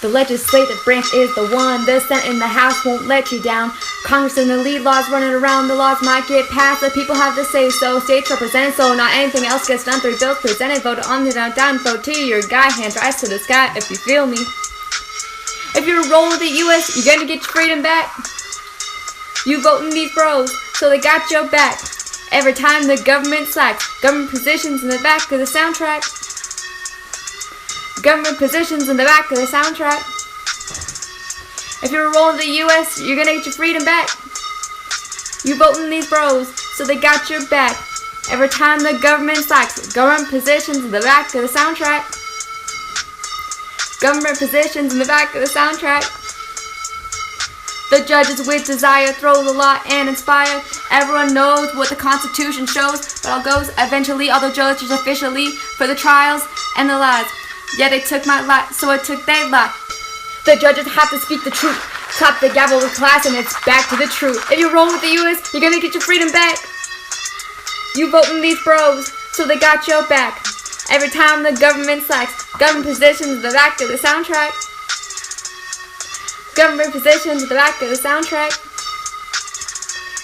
The legislative branch is the one. The Senate and the House won't let you down. Congress and the lead laws running around. The laws might get passed. The people have to say so. States represent so not anything else gets done. 3 bills presented. Vote on the down. Vote to your guy. Hands rise to the sky if you feel me. If you're rolling with the U.S., you're gonna get your freedom back. You voting these bros, so they got your back. Every time the government slacks. Government positions in the back of the soundtrack. Government positions in the back of the soundtrack. If you're rolling the U.S., you're gonna get your freedom back. You voting these bros, so they got your back. Every time the government slacks. Government positions in the back of the soundtrack. Government positions in the back of the soundtrack. The judges with desire throw the law and inspire. Everyone knows what the Constitution shows, but all goes eventually. All the judges officially for the trials and the lies. Yeah, they took my life, so I took their life. The judges have to speak the truth. Clap the gavel with class, and it's back to the truth. If you roll with the U.S., you're gonna get your freedom back. You voting these bros, so they got your back. Every time the government slacks. Government positions in the back of the soundtrack. Government positions in the back of the soundtrack.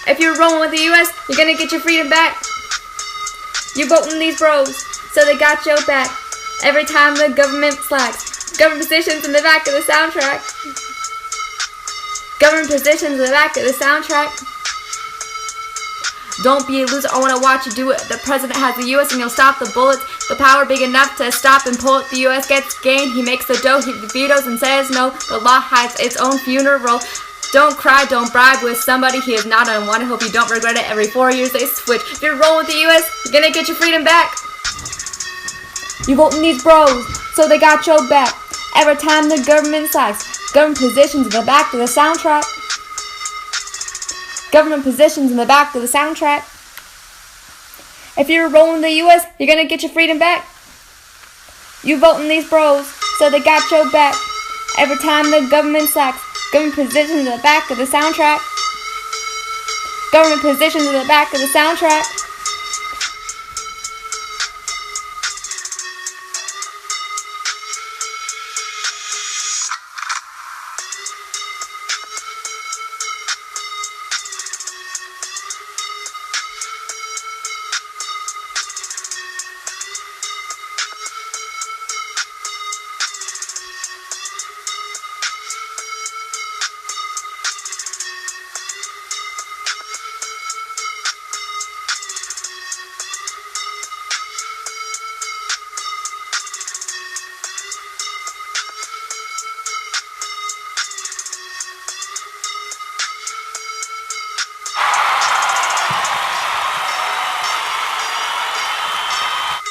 If you're rolling with the U.S., you're gonna get your freedom back. You voting these bros, so they got your back. Every time the government slacks. Government positions in the back of the soundtrack. Government positions in the back of the soundtrack. Don't be a loser, I wanna watch you do it. The president has the U.S. and he'll stop the bullets. The power big enough to stop and pull it. The U.S. gets gained, he makes the dough, he vetoes and says no. The law hides its own funeral. Don't cry, don't bribe with somebody he is not unwanted. Hope you don't regret it. Every 4 years they switch. If you're rolling with the U.S., you're gonna get your freedom back. You voting these bros, so they got your back. Every time the government slacks. Government positions in the back of the soundtrack. Government positions in the back of the soundtrack. If you're rolling the U.S., you're gonna get your freedom back. You voting these bros, so they got your back. Every time the government slacks. Government positions in the back of the soundtrack. Government positions in the back of the soundtrack.